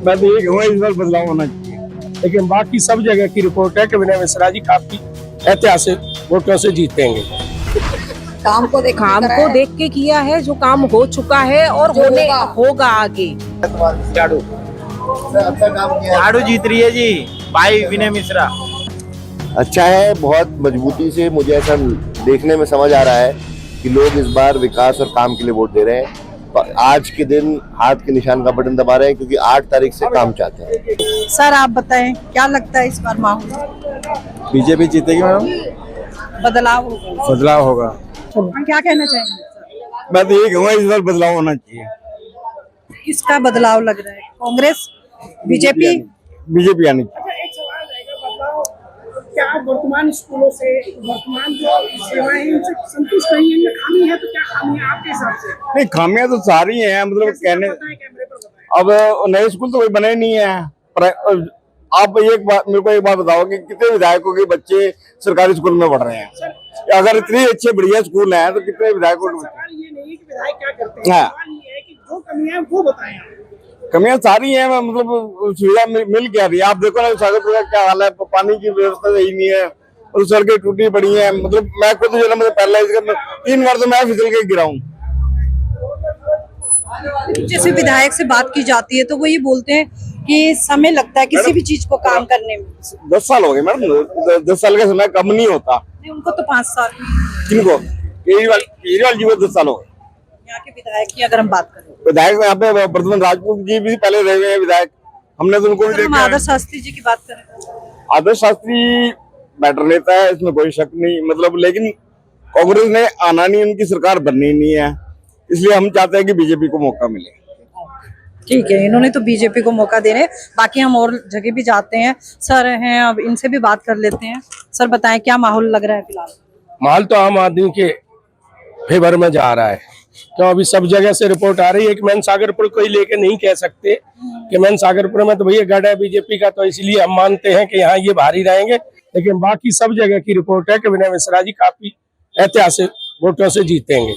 मैं तो ये कहूँगा इस बार बदलाव होना चाहिए, लेकिन बाकी सब जगह की रिपोर्ट है कि विनय मिश्रा जी काफी ऐतिहासिक वोटों से जीतेंगे। काम को देख के किया है, जो काम हो चुका है और होने होगा आगे। झाड़ू अच्छा काम किया, झाड़ू जीत रही है जी, भाई विनय मिश्रा। अच्छा है। बहुत मजबूती से मुझे ऐसा देखने में समझ आ रहा है कि लोग इस बार विकास और काम के लिए वोट दे रहे हैं। आज के दिन हाथ के निशान का बटन दबा रहे हैं क्योंकि 8 तारीख से काम चाहते हैं। सर आप बताएं क्या लगता है इस बार माहौल? बीजेपी जीतेगी मैडम, बदलाव होगा। क्या कहना चाहेंगे? मैं तो ये कहूँगा इस बार बदलाव होना चाहिए। किसका बदलाव लग रहा है? कांग्रेस, बीजेपी? बीजेपी आनी चाहिए। क्या वर्तमान स्कूलों से वर्तमान जो सेवाएं इनसे संतुष्ट नहीं है, इनमें खामी है, तो क्या खामी है आपके हिसाब से? नहीं, खामियां तो सारी हैं, मतलब कहने अब नए स्कूल तो कोई बने नहीं है। आप मेरे को एक बात बताओ कि कितने विधायकों के बच्चे सरकारी स्कूल में पढ़ रहे हैं? अगर इतने अच्छे बढ़िया स्कूल हैं तो कितने विधायकों के? सवाल ये नहीं है कि विधायक क्या करते हैं, सवाल ये है कि जो कमियां हैं वो बताएं आप। कमियां सारी हैं, मतलब सुविधा मिल क्या रही है? आप देखो ना सागरपुर का क्या हाल है, पानी की व्यवस्था सही नहीं है और सड़कें टूटी पड़ी हैं। मतलब मैं खुद जो है मतलब पहले 3 बार तो मैं फिसल के गिरा हूँ। जैसे विधायक से बात की जाती है तो वो ये बोलते हैं कि समय लगता है किसी भी चीज को काम करने में। 10 साल हो गए मैडम, 10 साल का समय कम नहीं होता। नहीं, उनको तो 5 साल। किनको? केजरीवाल जी को 10 साल हो गए। यहाँ के विधायक की अगर हम बात करें, विधायक यहाँ पे वर्धमान राजपूत जी भी पहले रहे हुए हैं विधायक, हमने तो उनको भी देखा। आदर्श शास्त्री जी की बात करें, आदर्श शास्त्री बेटर नेता है, इसमें कोई शक नहीं, मतलब लेकिन कांग्रेस ने आना नहीं, उनकी सरकार बननी नहीं है, इसलिए हम चाहते हैं कि बीजेपी को मौका मिले। ठीक है, इन्होंने तो बीजेपी को मौका दे रहे हैं। बाकी हम और जगह भी जाते हैं, सर हैं, अब इनसे भी बात कर लेते हैं। सर बताएं क्या माहौल लग रहा है फिलहाल? माहौल तो आम आदमी के फेवर में जा रहा है, क्यों अभी सब जगह से रिपोर्ट आ रही है कि मैन सागरपुर को ही लेके नहीं कह सकते कि मैन सागरपुर में तो भैया गढ़ है बीजेपी का, तो इसलिए हम मानते हैं कि यहाँ ये भारी रहेंगे, लेकिन बाकी सब जगह की रिपोर्ट है कि विनय मिश्रा जी काफी ऐतिहासिक वोटों से जीतेंगे।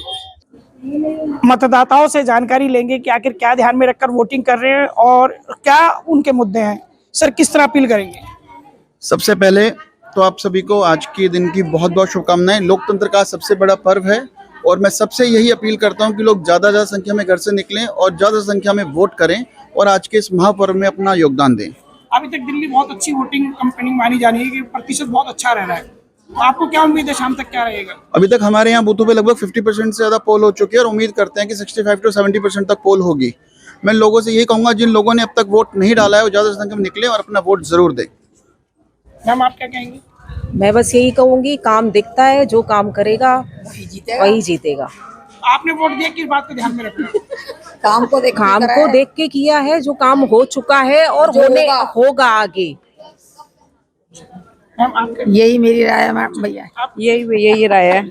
मतदाताओं से जानकारी लेंगे कि आखिर क्या ध्यान में रखकर वोटिंग कर रहे हैं और क्या उनके मुद्दे हैं। सर किस तरह अपील करेंगे? सबसे पहले तो आप सभी को आज के दिन की बहुत बहुत शुभकामनाएं। लोकतंत्र का सबसे बड़ा पर्व है और मैं सबसे यही अपील करता हूं कि लोग ज़्यादा संख्या में घर से निकलें और ज़्यादा संख्या में वोट करें और आज के इस महापर्व में अपना योगदान दें। अभी तक दिल्ली बहुत अच्छी वोटिंग कंपनी मानी जा रही है कि प्रतिशत बहुत अच्छा रह रहा है, आपको क्या उम्मीद है शाम तक क्या रहेगा? अभी तक हमारे यहाँ बूथों पे लगभग 50% से ज़्यादा पोल हो चुकी है और उम्मीद करते हैं कि 65 to 70% तक पोल होगी। मैं लोगों से यही कहूँगा जिन लोगों ने अब तक वोट नहीं डाला है वो ज़्यादा संख्या में निकले और अपना वोट जरूर दें। मैम आप क्या कहेंगे? मैं बस यही कहूंगी, काम दिखता है, जो काम करेगा वही जीतेगा। आपने वोट दिया, किस बात को ध्यान में रखना? काम को देख के किया है, जो काम हो चुका है और होने होगा आगे। यही मेरी राय है मैम भैया, यही राय है।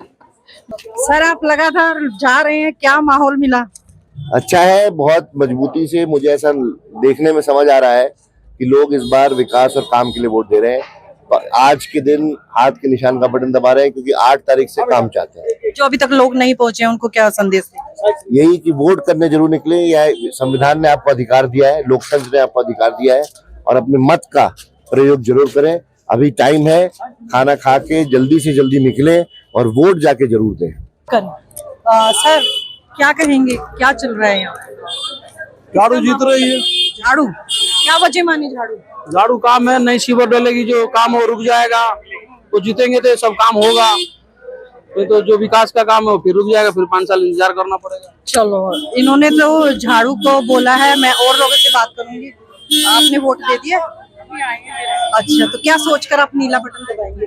सर आप लगातार जा रहे हैं, क्या माहौल मिला? अच्छा है। बहुत मजबूती से मुझे ऐसा देखने में समझ आ रहा है कि लोग इस बार विकास और काम के लिए वोट दे रहे हैं। आज के दिन हाथ के निशान का बटन दबा रहे हैं क्योंकि 8 तारीख से काम चाहते हैं। जो अभी तक लोग नहीं पहुंचे उनको क्या संदेश दें? यही कि वोट करने जरूर निकले। यह संविधान ने आपको अधिकार दिया है, लोकतंत्र ने आपको अधिकार दिया है और अपने मत का प्रयोग जरूर करें। अभी टाइम है, खाना खा के जल्दी से जल्दी निकले और वोट जाके जरूर दें। सर क्या कहेंगे, क्या चल रहा है यहाँ? झाड़ू जीत रही है। झाड़ू क्या वजह मानी? झाड़ू काम है, नई सीवर डलेगी, जो काम हो रुक जाएगा, तो जीतेंगे तो सब काम होगा, तो जो विकास का काम है वो फिर रुक जाएगा, फिर 5 साल इंतजार करना पड़ेगा। चलो, इन्होंने तो झाड़ू को बोला है, मैं और लोगों से बात करूंगी। आपने वोट दे दिया? अच्छा, तो क्या सोचकर आप नीला बटन दबाएंगे?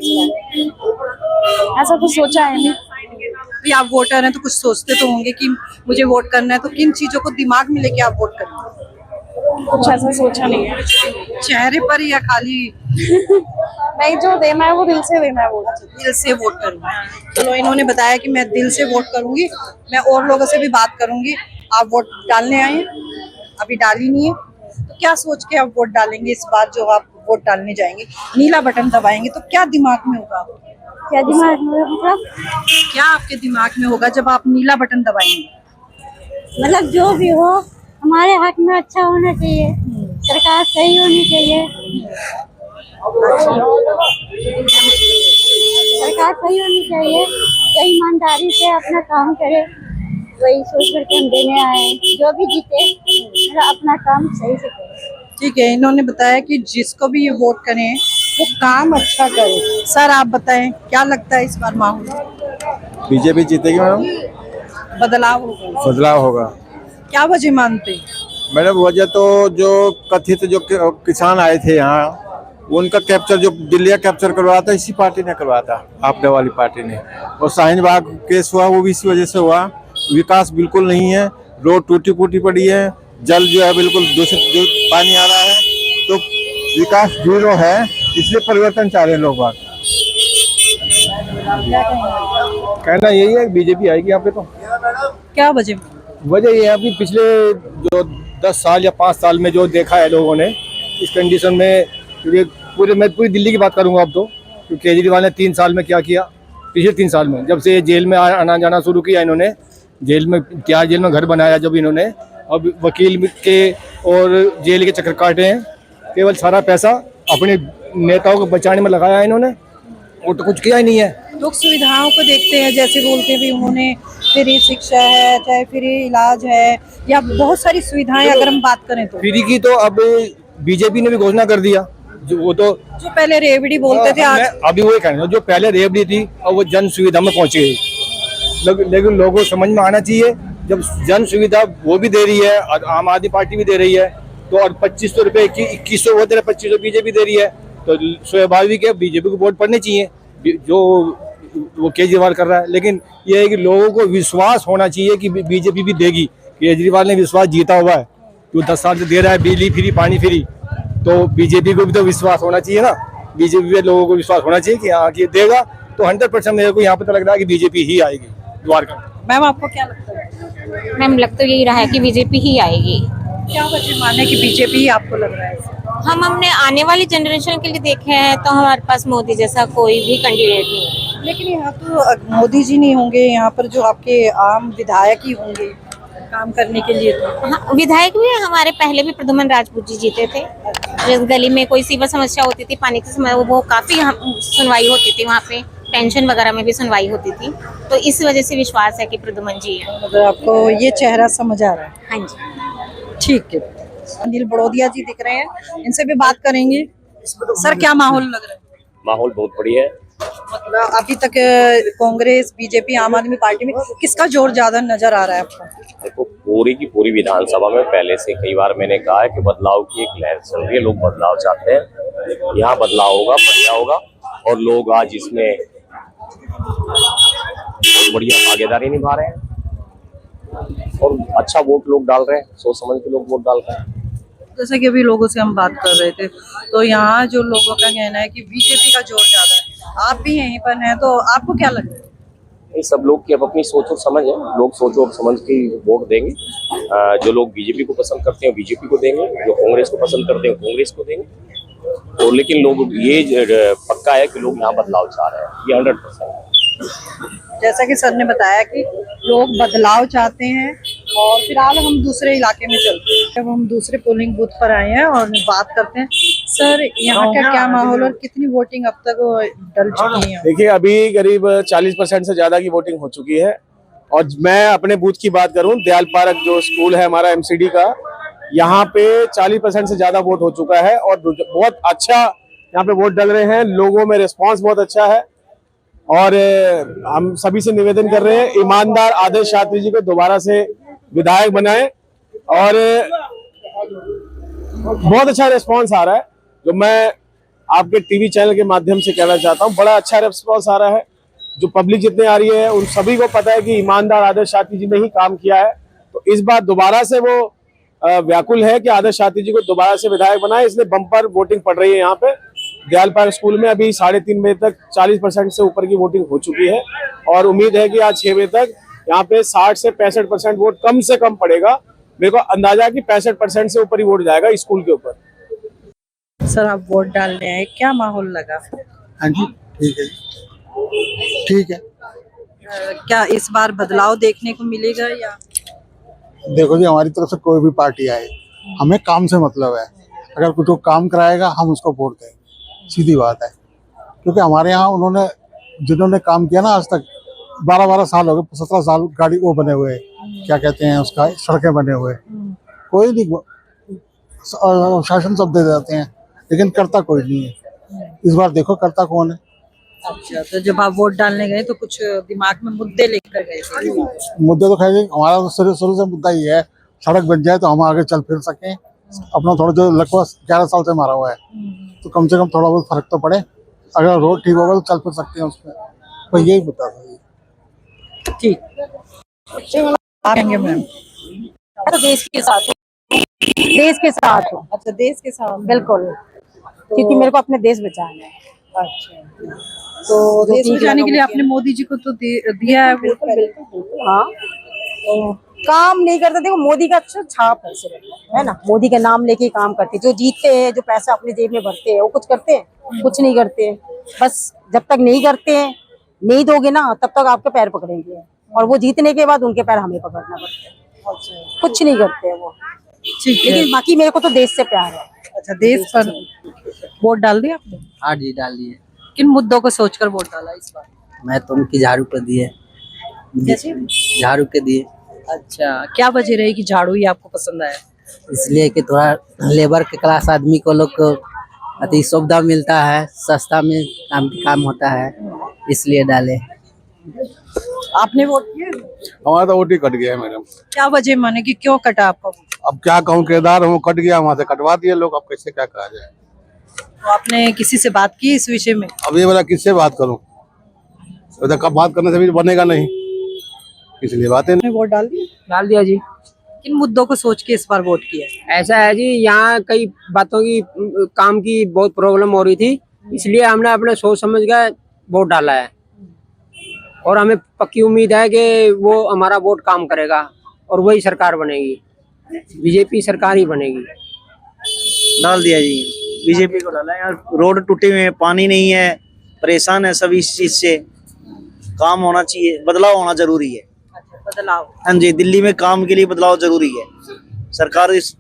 ऐसा कुछ सोचा है नहीं। भी आप वोटर हैं तो कुछ सोचते तो होंगे कि मुझे वोट करना है, तो किन चीजों को दिमाग में लेके आप वोट करेंगे? कुछ ऐसा सोचा नहीं है। चेहरे पर या खाली? नहीं, जो देना है वो दिल से देना है, वोट दिल से वोट करूंगी। चलो, इन्होंने बताया कि मैं दिल से वोट करूंगी। मैं और लोगों से भी बात करूंगी। आप वोट डालने आए हैं, अभी डाली नहीं है, तो क्या सोच के आप वोट डालेंगे इस बार? जो आप वोट डालने जाएंगे, नीला बटन दबाएंगे, तो क्या दिमाग में होगा? क्या दिमाग में, मतलब क्या आपके दिमाग में होगा जब आप नीला बटन दबाएंगे? मतलब जो भी हो हमारे हक में अच्छा होना चाहिए, सरकार सही होनी चाहिए, सरकार सही होनी चाहिए, जो ईमानदारी से अपना काम करे, वही सोच करके हम देने आए हैं। जो भी जीते अपना काम सही से करे। ठीक है, इन्होंने बताया कि जिसको भी ये वोट करें वो काम अच्छा करे। सर आप बताएं क्या लगता है इस बार माहौल? बीजेपी जीतेगी मैडम। बदलाव होगा? बदलाव होगा। क्या वजह मानते हैं? मैडम वजह तो जो कथित जो किसान आए थे यहाँ, उनका कैप्चर जो दिल्ली कैप्चर करवाया था इसी पार्टी ने करवाया था, आपने वाली पार्टी ने। और शाहीन बाग केस हुआ वो भी इसी वजह से हुआ। विकास बिल्कुल नहीं है, रोड टूटी फूटी पड़ी है, जल जो है बिल्कुल दूषित जो पानी आ रहा है, तो विकास जीरो है। इसलिए परिवर्तन चाह रहे हैं लोग। बात कहना यही है बीजेपी आएगी यहाँ पे। तो क्या वजह? वजह ये है अभी पिछले जो 10 साल या 5 साल में जो देखा है लोगों ने इस कंडीशन में, क्योंकि मैं पूरी दिल्ली की बात करूंगा अब तो, क्योंकि केजरीवाल ने 3 साल में क्या किया। पिछले 3 साल में जब से ये जेल में आना जाना शुरू किया इन्होंने, जेल में घर बनाया जब इन्होंने, अब वकील के और जेल के चक्कर काटे हैं, केवल सारा पैसा अपने नेताओं को बचाने में लगाया है इन्होंने, और तो कुछ किया ही नहीं है। लोग सुविधाओं को देखते हैं, जैसे बोलते हैं भी उन्होंने फ्री शिक्षा है, चाहे फ्री इलाज है, या बहुत सारी सुविधाएं अगर हम बात करें तो। फ्री की तो अब बीजेपी ने भी घोषणा कर दिया। वो तो जो पहले रेवड़ी बोलते थे, आज अभी वही कहना, जो पहले रेवड़ी थी और वो जन सुविधा में पहुंची गई। लेकिन लोगों को समझ में आना चाहिए, जब जन सुविधा वो भी दे रही है और आम आदमी पार्टी भी दे रही है, तो और 2500 रुपए की 2100 होते रहे, 2500 बीजेपी दे रही है, तो स्वाभाविक है बीजेपी को वोट पड़ने चाहिए जो वो केजरीवाल कर रहा है। लेकिन ये है कि लोगों को विश्वास होना चाहिए कि बीजेपी भी देगी। केजरीवाल ने विश्वास जीता हुआ है, जो 10 साल से दे रहा है बिजली फ्री पानी फ्री, तो बीजेपी को भी तो विश्वास होना चाहिए ना। बीजेपी पे लोगों को विश्वास होना चाहिए कि हाँ कि देगा, तो 100% मेरे को यहाँ पे तो लग रहा है कि बीजेपी ही आएगी द्वारका। मैम आपको क्या लगता है? मैम लग तो यही रहा है कि बीजेपी ही आएगी। क्या वजह माने कि बीजेपी ही आपको लग रहा है? हम अपने आने वाली जनरेशन के लिए देखे हैं तो हमारे पास मोदी जैसा कोई भी कैंडिडेट नहीं है। लेकिन यहाँ तो मोदी जी नहीं होंगे, यहाँ पर जो आपके आम विधायक ही होंगे काम करने के लिए। तो हाँ, विधायक भी हमारे पहले भी प्रद्युमन राजपूत जी जीते थे। जिस गली में कोई सीवर समस्या होती थी, पानी की समस्या, वो काफी सुनवाई होती थी, वहाँ पे पेंशन वगैरह में भी सुनवाई होती थी, तो इस वजह से विश्वास है कि प्रद्युमन जी है। मतलब आपको ये चेहरा समझ आ रहा है? हाँ जी। ठीक है। अनिल बड़ोदिया जी दिख रहे हैं, इनसे भी बात करेंगे। सर क्या माहौल लग रहा है? माहौल बहुत बढ़िया है। मतलब अभी तक कांग्रेस, बीजेपी, आम आदमी पार्टी में किसका जोर ज्यादा नजर आ रहा है आपको? देखो पूरी की पूरी विधानसभा में पहले से कई बार मैंने कहा है कि बदलाव की एक लहर चल रही है, लोग बदलाव चाहते हैं, यहाँ बदलाव होगा, बढ़िया होगा, और लोग आज इसमें बहुत बढ़िया भागीदारी निभा रहे हैं और अच्छा वोट लोग डाल रहे हैं, सोच समझ के लोग वोट डाल रहे हैं। जैसे कि अभी लोगों से हम बात कर रहे थे, तो यहाँ जो लोगों का कहना है कि बीजेपी का जोर ज्यादा है। आप भी यहीं पर हैं, तो आपको क्या लगता है? ये सब लोग की अब अपनी सोच और समझ है, लोग सोच और समझ के वोट देंगे। जो लोग बीजेपी को पसंद करते हैं बीजेपी को देंगे, जो कांग्रेस को पसंद करते हैं कांग्रेस को देंगे। और लेकिन लोग ये पक्का है कि लोग यहाँ बदलाव चाह रहे हैं, ये 100% है। जैसा कि सर ने बताया कि लोग बदलाव चाहते हैं, और फिलहाल हम दूसरे इलाके में चलते हैं। जब हम दूसरे पोलिंग बूथ पर आए हैं और बात करते हैं, सर यहाँ का क्या माहौल और कितनी वोटिंग अब तक डल चुकी है? देखिए अभी करीब 40% से ज्यादा की वोटिंग हो चुकी है। और मैं अपने बूथ की बात करूं, दयाल पार्क जो स्कूल है हमारा MCD का, यहाँ पे 40% से ज्यादा वोट हो चुका है और बहुत अच्छा यहाँ पे वोट डल रहे हैं। लोगों में रिस्पांस बहुत अच्छा है और हम सभी से निवेदन कर रहे हैं ईमानदार आदर्श शास्त्री जी को दोबारा से विधायक बनाएं। और बहुत अच्छा रिस्पांस आ रहा है, जो मैं आपके टीवी चैनल के माध्यम से कहना चाहता हूं, बड़ा अच्छा रिस्पांस आ रहा है। जो पब्लिक जितने आ रही है उन सभी को पता है कि ईमानदार आदर्श शास्त्री जी ने ही काम किया है, तो इस बार दोबारा से वो व्याकुल है कि आदर्श शास्त्री जी को दोबारा से विधायक बनाए, इसलिए बम्पर वोटिंग पड़ रही है। यहाँ पे दयाल पार्क स्कूल में अभी 3:30 बजे तक 40% से ऊपर की वोटिंग हो चुकी है और उम्मीद है कि आज 6 बजे तक यहाँ पे 60 से 65% वोट कम से कम पड़ेगा। मेरे को अंदाजा कि 65% से ऊपर ही वोट जाएगा स्कूल के ऊपर। सर आप वोट डालने आए, क्या माहौल लगा? हाँ जी ठीक है, ठीक है। क्या इस बार बदलाव देखने को मिलेगा? या देखो जी, हमारी तरफ से कोई भी पार्टी आए, हमें काम से मतलब है। अगर कुछ वो काम कराएगा हम उसको वोट देंगे, सीधी बात है। क्योंकि हमारे यहाँ उन्होंने जिन्होंने काम किया ना आज तक 12-12 साल हो गए, 17 साल गाड़ी वो बने हुए, क्या कहते हैं उसका, सड़कें बने हुए, कोई नहीं, शासन सब दे देते हैं लेकिन करता कोई नहीं है। इस बार देखो करता कौन है। अच्छा, तो जब आप वोट डालने गए तो कुछ दिमाग में मुद्दे लेकर गए थे? मुद्दे तो खैर हमारा तो शुरू से मुद्दा ही है, सड़क बन जाए तो हम आगे चल फिर सकें। अपना थोड़ा जो लगभग 11 साल से मारा हुआ है तो कम से कम थोड़ा बहुत फर्क तो पड़े। अगर रोड ठीक होगा तो चल फिर सकते हैं उसमें, तो यही मुद्दा था। ठीक, आएंगे मैम। तो देश के साथ, देश के साथ हूँ। अच्छा, देश के साथ, बिल्कुल, क्योंकि मेरे को अपने देश बचाना है। अच्छा, तो देश बचाने के लिए आपने मोदी जी को तो दिया है वोट। बिल्कुल, हाँ। तो काम नहीं करते, देखो मोदी का अच्छा छाप है सिर्फ, है ना, मोदी का नाम लेके काम करते, जो जीतते हैं, जो पैसा अपने जेब में भरते हैं, वो कुछ करते हैं? कुछ नहीं करते हैं। बस जब तक नहीं करते हैं, नहीं दोगे ना, तब तक आपके पैर पकड़ेंगे, और वो जीतने के बाद उनके पैर हमें पकड़ना पड़ता है। कुछ नहीं करते हैं वो, ठीक है। लेकिन बाकी मेरे को तो देश से प्यार है। अच्छा, देश पर वोट डाल दिया आपने? हाँ जी, डाल दिए। किन मुद्दों को सोचकर वोट डाला इस बार? मैं तो उनकी झाड़ू पे दिए, कैसे? झाड़ू के दिए, अच्छा, क्या वजह रही कि झाड़ू ही आपको पसंद आया? इसलिए कि थोड़ा लेबर के क्लास आदमी को लोग को अति सुविधा मिलता है, सस्ता में काम होता है, इसलिए डाले। आपने वोट किया? हमारा तो वोट ही कट गया है मैडम। क्या वजह माने कि क्यों कटा आपका वोट? अब क्या कहूँ, किरदार हूँ, कट गया, वहाँ से कटवा दिए लोग, अब कैसे क्या कहा जाए। तो आपने किसी से बात की इस विषय में? अब ये वाला किससे बात करूँ, कब बात करने से भी बनेगा नहीं, इसलिए बातें। वोट डाल दिया? डाल दिया जी। किन मुद्दों को सोच के इस बार वोट किया? ऐसा है जी, यहाँ कई बातों की काम की बहुत प्रॉब्लम हो रही थी, इसलिए हमने अपने सोच समझ कर वोट डाला है, और हमें पक्की उम्मीद है कि वो हमारा वोट काम करेगा और वही सरकार बनेगी, बीजेपी सरकार ही बनेगी। डाल दिया जी, बीजेपी को डाला है। यार रोड टूटे हुए हैं, पानी नहीं है, परेशान है सब इस चीज से। काम होना चाहिए, बदलाव होना जरूरी है। अच्छा, बदलाव। हाँ जी, दिल्ली में काम के लिए बदलाव जरूरी है। सरकार इस,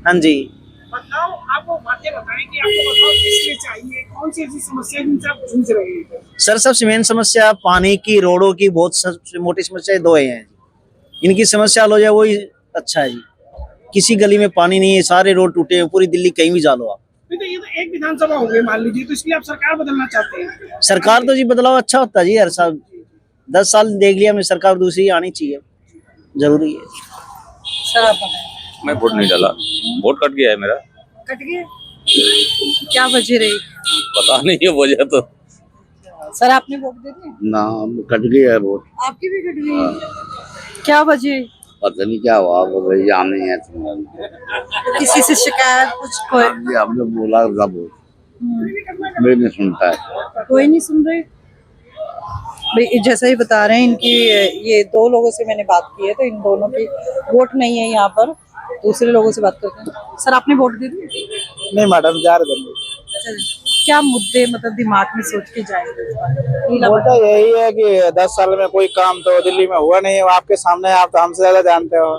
हाँ जी, बदलाव आप वो बातें बताएं कि आपको बदलाव किस लिए चाहिए, कौन सी ऐसी समस्या जिनसे आप जूझ रहे हैं? सर सबसे मेन समस्या पानी की, रोडों की, बहुत सबसे मोटी समस्या दो हैं। इनकी समस्या हल हो जाए वही अच्छा है जी। किसी गली में पानी नहीं है, सारे रोड टूटे हैं, पूरी दिल्ली कहीं भी जा लो आप। तो ये तो एक विधानसभा हो गई मान लीजिए, तो इसलिए आप सरकार बदलना चाहते हैं? सरकार तो जी बदलाव अच्छा होता है जी, हर साल 10 साल देख लिया, हमें सरकार दूसरी आनी चाहिए, जरूरी है। सर आप बताएं। मैं वोट नहीं डाला, वोट कट गया है मेरा। कट गया? क्या वजह रही? पता नहीं है वजह तो। सर आपने वोट दे दिया? ना, कट गया है वोट। आपकी भी कट गई? क्या वजह? पता नहीं क्या हुआ, वो भैया नहीं है, किसी से शिकायत कुछ? कोई हमने बोला था वोट, कोई नहीं सुनता है। कोई नहीं सुन रहे भाई। जैसा ही बता रहे हैं, इनकी ये दो लोगों से मैंने बात की है, तो इन दोनों की वोट नहीं है यहाँ पर, दूसरे लोगों से बात करते हैं। सर आपने वोट दे दिया? नहीं मैडम, जा रहे हैं। अच्छा, क्या मुद्दे मतलब दिमाग में सोच के जाएंगे? मुद्दा यही है कि 10 साल में कोई काम तो दिल्ली में हुआ नहीं है, आपके सामने, आप तो हमसे ज्यादा जानते हो,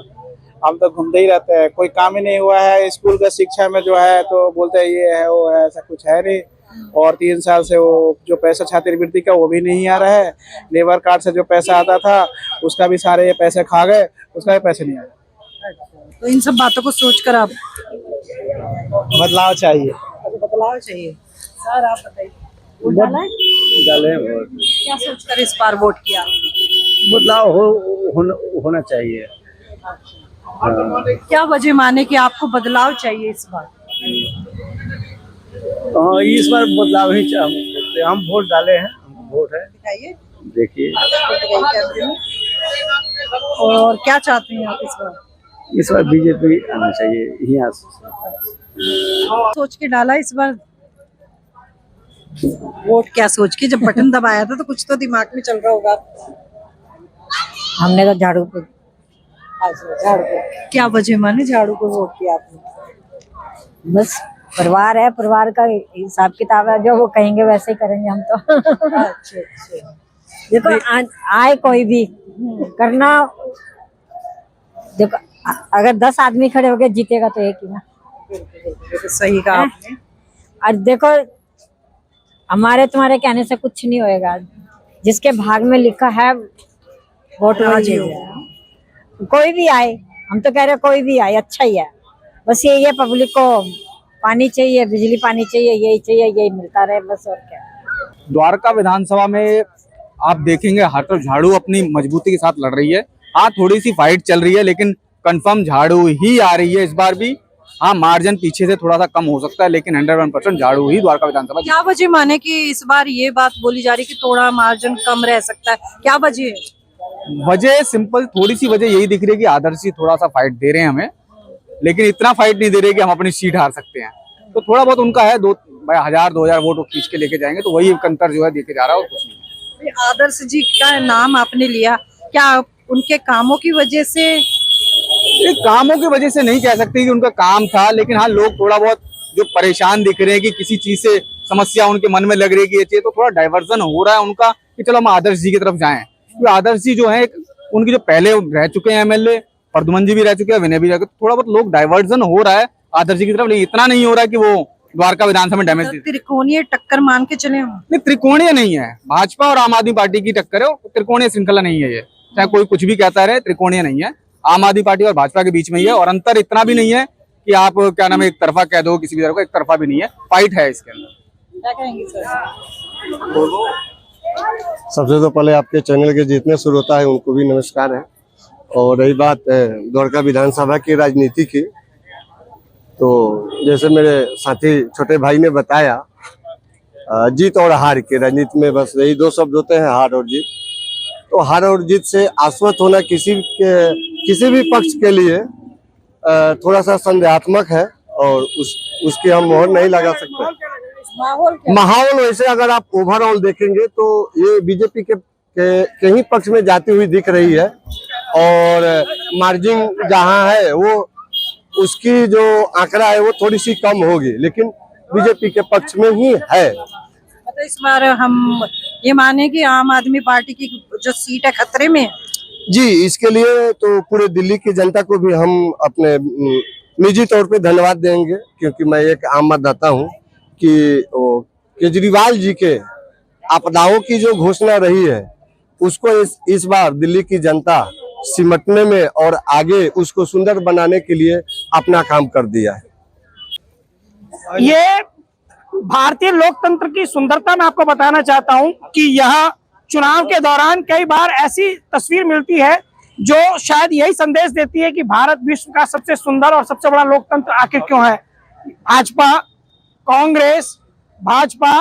हम तो घूमते ही रहते हैं, कोई काम ही नहीं हुआ है। स्कूल का शिक्षा में जो है तो बोलते हैं ये है वो है, ऐसा कुछ है नहीं। और 3 साल से वो जो पैसा छात्रवृत्ति का वो भी नहीं आ रहा है। लेबर कार्ड से जो पैसा आता था उसका भी सारे ये पैसे खा गए, उसका भी पैसे नहीं आया। तो इन सब बातों को सोचकर आप बदलाव चाहिए। बदलाव चाहिए। सर आप बताइए, वोट डाला है? डाले वोट। क्या सोचकर इस बार वोट किया? बदलाव होना चाहिए। क्या वजह माने कि आपको बदलाव चाहिए इस बार? इस बार बदलाव ही चाहिए। हम वोट डाले हैं, वोट है, दिखाइए, देखिए। और क्या चाहते हैं आप इस बार? इस बार बीजेपी आना चाहिए यहाँ। सोच के डाला इस बार वोट? क्या सोच के? जब बटन दबाया था तो कुछ तो दिमाग में चल रहा होगा। हमने तो झाड़ू पे। अच्छा, झाड़ू पे। क्या वजह माने झाड़ू को वोट किया आपने? बस परिवार है, परिवार का हिसाब किताब है, जो वो कहेंगे वैसे ही करेंगे हम तो। अच्छा अच्छा। देखो आए कोई भी करना, देखो अगर 10 आदमी खड़े हो गए, जीतेगा तो एक ही ना। बिल्कुल सही कहा आपने। और देखो हमारे तुम्हारे कहने से कुछ नहीं होएगा, जिसके भाग में लिखा है वोट राजी हो। कोई भी आए, हम तो कह रहे हैं कोई भी आए अच्छा ही है, बस यही है पब्लिक को पानी चाहिए, बिजली पानी चाहिए, यही चाहिए, यही मिलता रहे बस, और क्या। द्वारका विधानसभा में आप देखेंगे हर तरफ झाड़ू अपनी मजबूती के साथ लड़ रही है। हाँ थोड़ी सी फाइट चल रही है लेकिन कंफर्म झाड़ू ही आ रही है इस बार भी। हाँ मार्जिन पीछे से थोड़ा सा कम हो सकता है लेकिन 101% झाड़ू ही द्वारका विधानसभा। क्या वजह माने कि इस बार ये बात बोली जा रही है कि थोड़ा मार्जिन कम रह सकता है, क्या वजह है? वजह सिंपल थोड़ी सी वजह यही दिख रही है कि आदर्श जी थोड़ा सा फाइट दे रहे हैं हमें, लेकिन इतना फाइट नहीं दे रहे कि हम अपनी सीट हार सकते हैं। तो थोड़ा बहुत उनका है, 1000-2000 वोट वो खींच के लेके जाएंगे, तो वही अंतर जो है देके जा रहा है और कुछ नहीं। आदर्श जी का नाम आपने लिया, क्या उनके कामों की वजह से? कामों की वजह से नहीं कह सकते कि उनका काम था, लेकिन हाँ लोग थोड़ा बहुत जो परेशान दिख रहे हैं कि किसी चीज से समस्या उनके मन में लग रही है कि ये चाहिए, तो थोड़ा डाइवर्जन हो रहा है उनका कि चलो हम आदर्श जी की तरफ जाएं। क्योंकि आदर्श जी जो है उनके जो पहले रह चुके हैं एमएलए, प्रद्युमन जी भी रह चुके हैं, विनय भी रह चुके, थोड़ा बहुत लोग डाइवर्जन हो रहा है आदर्श जी की तरफ, लेकिन इतना नहीं हो रहा है कि वो द्वारका विधानसभा में डैमेज। त्रिकोणीय टक्कर मान के चले हम? नहीं त्रिकोणीय नहीं है, भाजपा और आम आदमी पार्टी की टक्कर है, त्रिकोणीय श्रृंखला नहीं है ये, चाहे कोई कुछ भी कहता रहे, त्रिकोणीय नहीं है। आम आदमी पार्टी और भाजपा के बीच में ही है, और अंतर इतना भी नहीं है कि आप क्या नाम है एक तरफा कह दो, किसी भी तरह का एक तरफा भी नहीं है, फाइट है इसके अंदर। क्या कहेंगे सर? सबसे तो पहले आपके चैनल के जितने श्रोता है उनको भी नमस्कार है। और रही बात द्वारका विधानसभा की राजनीति की, तो जैसे मेरे साथी छोटे भाई ने बताया, जीत और हार की राजनीति में बस यही दो शब्द होते हैं, हार और जीत। तो हार और जीत से आश्वस्त होना किसी भी पक्ष के लिए थोड़ा सा संदेहात्मक है, और उसकी हम मोहर नहीं लगा सकते। माहौल वैसे अगर आप ओवरऑल देखेंगे तो ये बीजेपी के ही पक्ष में जाती हुई दिख रही है, और मार्जिन जहां है वो उसकी जो आंकड़ा है वो थोड़ी सी कम होगी, लेकिन बीजेपी के पक्ष में ही है। तो इस बार हम ये माने कि आम आदमी पार्टी की जो सीट है खतरे में? जी, इसके लिए तो पूरे दिल्ली की जनता को भी हम अपने निजी तौर पे धन्यवाद देंगे, क्योंकि मैं एक आम मतदाता हूँ कि केजरीवाल जी के आपदाओं की जो घोषणा रही है उसको इस बार दिल्ली की जनता सिमटने में और आगे उसको सुंदर बनाने के लिए अपना काम कर दिया है। ये भारतीय लोकतंत्र की सुंदरता मैं आपको बताना चाहता हूं कि यहाँ चुनाव के दौरान कई बार ऐसी तस्वीर मिलती है जो शायद यही संदेश देती है कि भारत विश्व का सबसे सुंदर और सबसे बड़ा लोकतंत्र आखिर क्यों है। भाजपा, कांग्रेस, भाजपा,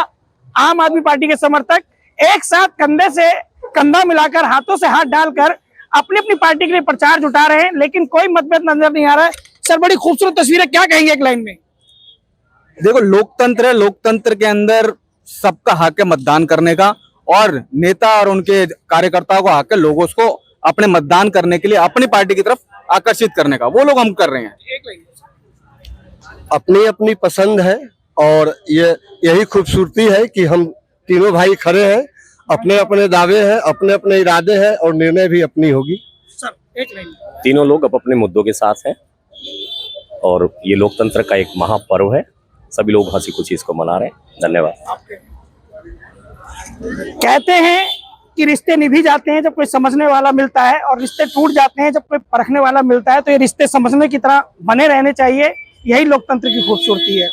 आम आदमी पार्टी के समर्थक एक साथ कंधे से कंधा मिलाकर, हाथों से हाथ डालकर अपनी अपनी पार्टी के लिए प्रचार जुटा रहे हैं, लेकिन कोई मतभेद नजर नहीं आ रहा है। सर बड़ी खूबसूरत तस्वीर है, क्या कहेंगे एक लाइन में? देखो लोकतंत्र है, लोकतंत्र के अंदर सबका हक है मतदान करने का, और नेता और उनके कार्यकर्ताओं को हक है लोगों को अपने मतदान करने के लिए अपनी पार्टी की तरफ आकर्षित करने का, वो लोग हम कर रहे हैं। अपनी अपनी पसंद है, और यही खूबसूरती है कि हम तीनों भाई खड़े हैं, अपने अपने दावे हैं, अपने अपने इरादे हैं, और निर्णय भी अपनी होगी। सर एक लाइन। तीनों लोग अपने मुद्दों के साथ हैं, और ये लोकतंत्र का एक महापर्व है, सभी लोग हंसी खुशी इसको मना रहे हैं। धन्यवाद। कहते हैं कि रिश्ते निभी जाते हैं जब कोई समझने वाला मिलता है, और रिश्ते टूट जाते हैं जब कोई परखने वाला मिलता है। तो ये रिश्ते समझने की तरह बने रहने चाहिए, यही लोकतंत्र की खूबसूरती है।